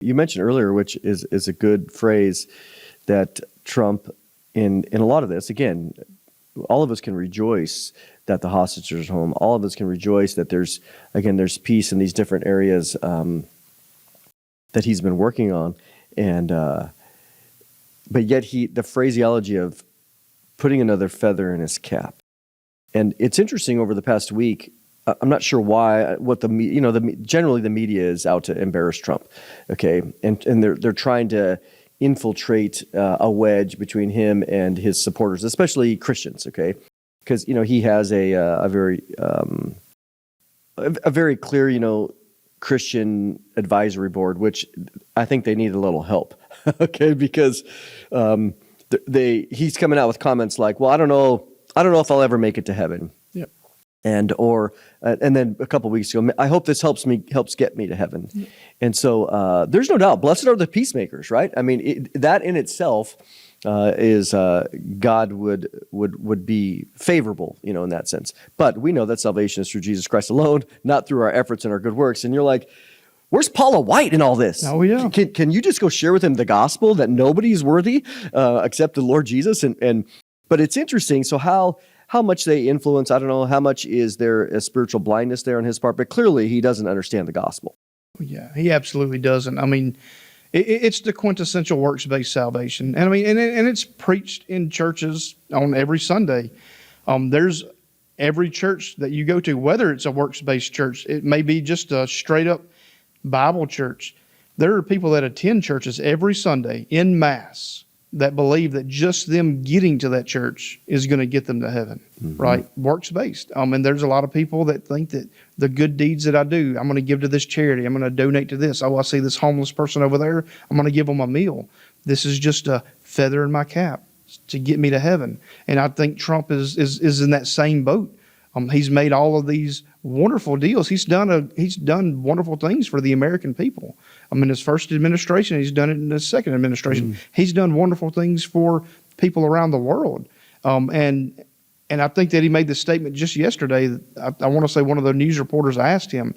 You mentioned earlier, which is a good phrase, that Trump, in a lot of this, again, all of us can rejoice that the hostages are home. All of us can rejoice that there's peace in these different areas that he's been working on. And but yet the phraseology of putting another feather in his cap. And it's interesting over the past week, I'm not sure why, generally the media is out to embarrass Trump, okay? And they're trying to infiltrate a wedge between him and his supporters, especially Christians, okay? Because, he has a very clear, Christian advisory board, which I think they need a little help, okay? Because he's coming out with comments like, well, I don't know if I'll ever make it to heaven. Yep. And then a couple of weeks ago, I hope this helps get me to heaven. Yep. And so there's no doubt, blessed are the peacemakers, right? I mean, that in itself is God would be favorable, in that sense. But we know that salvation is through Jesus Christ alone, not through our efforts and our good works. And you're like, where's Paula White in all this? Oh, yeah. Can you just go share with him the gospel that nobody's worthy except the Lord Jesus? But it's interesting. So how much they influence, I don't know. How much is there a spiritual blindness there on his part? But clearly he doesn't understand the gospel. Yeah, he absolutely doesn't. I mean, it's the quintessential works-based salvation. And I mean, and it's preached in churches on every Sunday. There's every church that you go to, whether it's a works-based church, it may be just a straight-up Bible church. There are people that attend churches every Sunday in mass that believe that just them getting to that church is going to get them to heaven, right? Works-based. And there's a lot of people that think that the good deeds that I do, I'm going to give to this charity, I'm going to donate to this. Oh, I see this homeless person over there, I'm going to give them a meal. This is just a feather in my cap to get me to heaven. And I think Trump is in that same boat. He's made all of these wonderful deals. He's done wonderful things for the American people. In his first administration, he's done it in his second administration. He's done wonderful things for people around the world. And I think that he made the statement just yesterday. I want to say one of the news reporters asked him,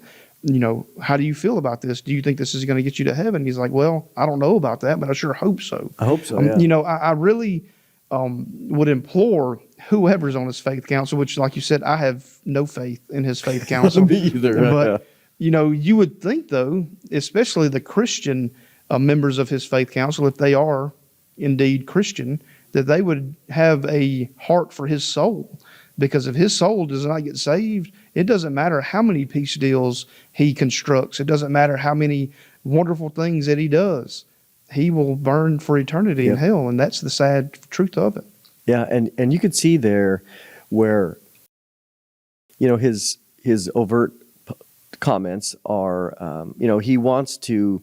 how do you feel about this? Do you think this is going to get you to heaven? He's like, well, I don't know about that, but I sure hope so. I hope so, yeah. I really would implore whoever's on his faith council, which, like you said, I have no faith in his faith council. Me either. But, you would think, though, especially the Christian members of his faith council, if they are indeed Christian, that they would have a heart for his soul. Because if his soul does not get saved, it doesn't matter how many peace deals he constructs. It doesn't matter how many wonderful things that he does. He will burn for eternity in hell, and that's the sad truth of it. Yeah, and you could see there where, his overt comments are, he wants to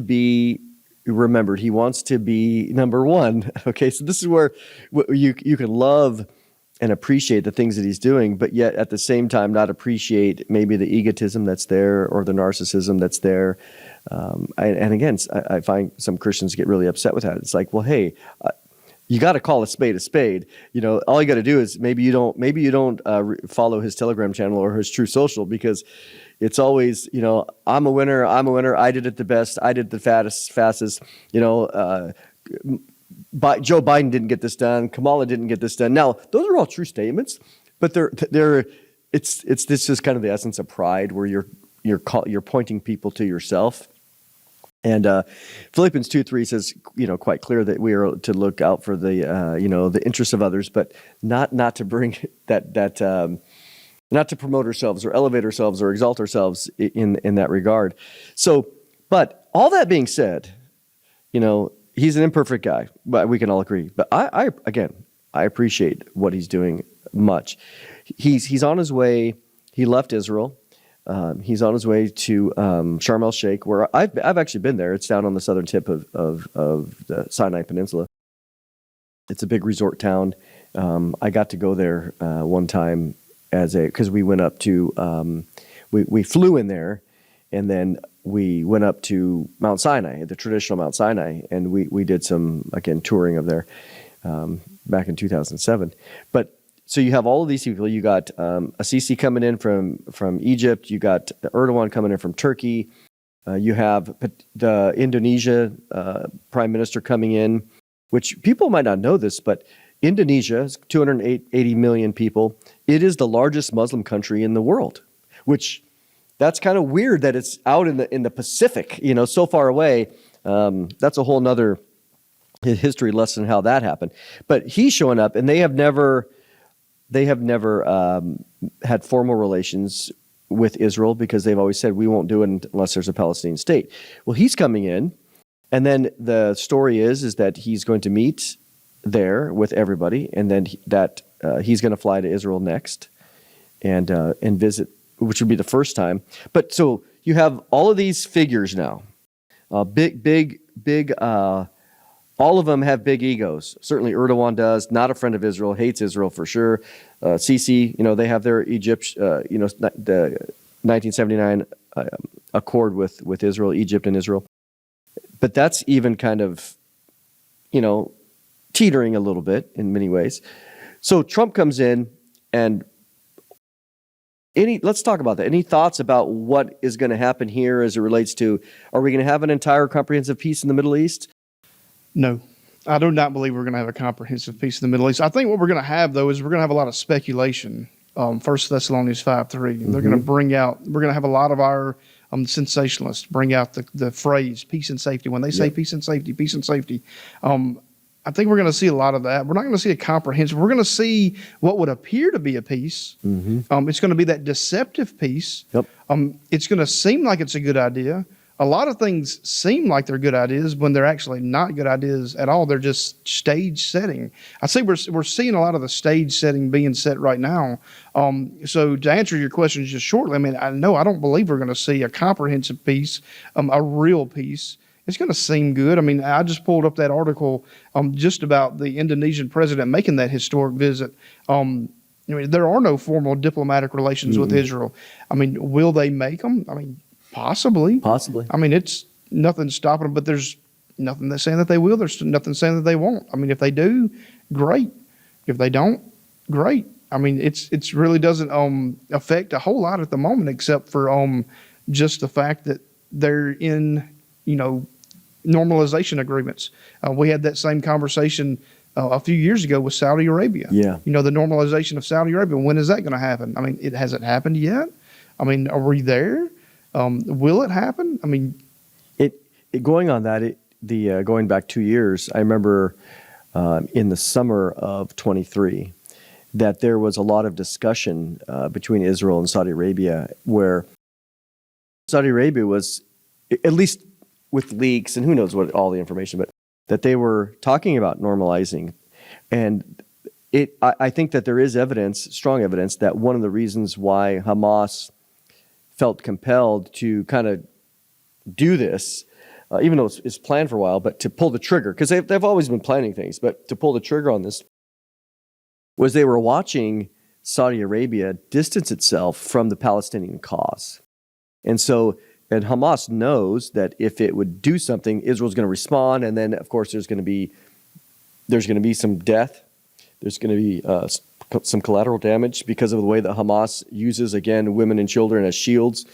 be remembered. He wants to be number one. Okay, so this is where you can love and appreciate the things that he's doing, but yet at the same time not appreciate maybe the egotism that's there or the narcissism that's there. And again, I find some Christians get really upset with that. It's like, well, hey, you got to call a spade a spade. All you got to do is maybe you don't follow his Telegram channel or his True Social, because it's always, I'm a winner. I did it the best. I did the fastest. Joe Biden didn't get this done. Kamala didn't get this done. Now, those are all true statements, but this is kind of the essence of pride, where you're pointing people to yourself. And Philippians 2:3 says, quite clear that we are to look out for the interests of others, but not to bring that not to promote ourselves or elevate ourselves or exalt ourselves in that regard. So, but all that being said, he's an imperfect guy, but we can all agree. But I appreciate what he's doing much. He's on his way. He left Israel. He's on his way to Sharm el-Sheikh, where I've actually been there. It's down on the southern tip of the Sinai Peninsula. It's a big resort town. I got to go there one time because we went up to we flew in there, and then we went up to Mount Sinai, the traditional Mount Sinai, and we did some, again, touring of there back in 2007. But so you have all of these people. You got Assisi coming in from Egypt. You got Erdogan coming in from Turkey. You have the Indonesia prime minister coming in, which people might not know this, but Indonesia is 280 million people. It is the largest Muslim country in the world, which that's kind of weird that it's out in the Pacific, so far away. That's a whole nother history lesson how that happened. But he's showing up, and they have never had formal relations with Israel because they've always said we won't do it unless there's a Palestinian state. Well, he's coming in, and then the story is that he's going to meet there with everybody, and then he's going to fly to Israel next and visit, which would be the first time. But so you have all of these figures now, big. All of them have big egos. Certainly Erdogan does. Not a friend of Israel. Hates Israel for sure. Sisi, they have their the 1979 accord with Israel, Egypt and Israel. But that's even kind of, teetering a little bit in many ways. So Trump comes in, and let's talk about that. Any thoughts about what is going to happen here as it relates to, are we going to have an entire comprehensive peace in the Middle East? No, I do not believe we're going to have a comprehensive peace in the Middle East. I think what we're going to have, though, is we're going to have a lot of speculation. 1 Thessalonians 5:3. They're going to we're going to have a lot of our sensationalists bring out the phrase peace and safety. When they say peace and safety, I think we're going to see a lot of that. We're not going to see a comprehensive. We're going to see what would appear to be a peace. It's going to be that deceptive peace. It's going to seem like it's a good idea. A lot of things seem like they're good ideas when they're actually not good ideas at all. They're just stage setting. I say we're seeing a lot of the stage setting being set right now. So to answer your question just shortly, I don't believe we're going to see a comprehensive peace, a real peace. It's going to seem good. I just pulled up that article just about the Indonesian president making that historic visit. There are no formal diplomatic relations with Israel. Will they make them? Possibly. It's nothing stopping them, but there's nothing that's saying that they will. There's nothing saying that they won't. If they do, great. If they don't, great. It's really doesn't affect a whole lot at the moment, except for just the fact that they're in normalization agreements. We had that same conversation a few years ago with Saudi Arabia. The normalization of Saudi Arabia. When is that going to happen? It hasn't happened yet. Are we there? Will it happen? Going on that, going back 2 years, I remember in the summer of 23 that there was a lot of discussion between Israel and Saudi Arabia, where Saudi Arabia was, at least with leaks and who knows what all the information, but that they were talking about normalizing. And I think that there is strong evidence, that one of the reasons why Hamas felt compelled to kind of do this, even though it's planned for a while, but to pull the trigger, because they've always been planning things, but to pull the trigger on this, was they were watching Saudi Arabia distance itself from the Palestinian cause. And Hamas knows that if it would do something, Israel's going to respond, and then, of course, there's going to be some death. There's going to be some collateral damage because of the way that Hamas uses, again, women and children as shields,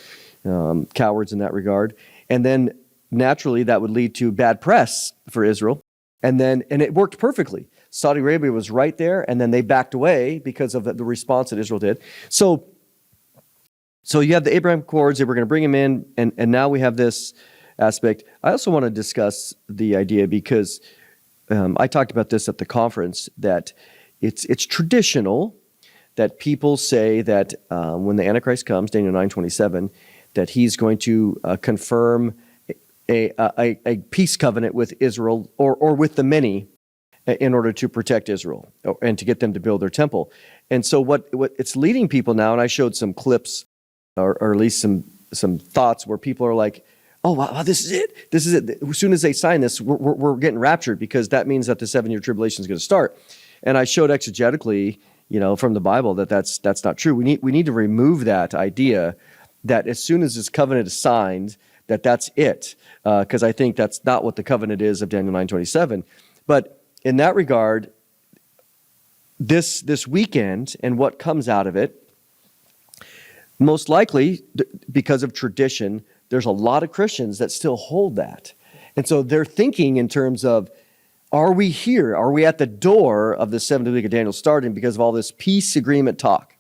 cowards in that regard. And then naturally that would lead to bad press for Israel. And it worked perfectly. Saudi Arabia was right there, and then they backed away because of the response that Israel did. So you have the Abraham Accords, they were going to bring him in, and now we have this aspect. I also want to discuss the idea, because I talked about this at the conference, that it's traditional that people say that when the Antichrist comes, Daniel 9:27, that he's going to confirm a peace covenant with Israel or with the many in order to protect Israel and to get them to build their temple. And so what it's leading people now, and I showed some clips or at least some thoughts where people are like, oh, wow, this is it. This is it. As soon as they sign this, we're getting raptured, because that means that the 7-year tribulation is going to start. And I showed exegetically, from the Bible that's not true. We need to remove that idea that as soon as this covenant is signed, that's it. Because I think that's not what the covenant is of Daniel 9:27. But in that regard, this weekend and what comes out of it, most likely, because of tradition, there's a lot of Christians that still hold that. And so they're thinking in terms of, are we here? Are we at the door of the 70th week of Daniel starting because of all this peace agreement talk?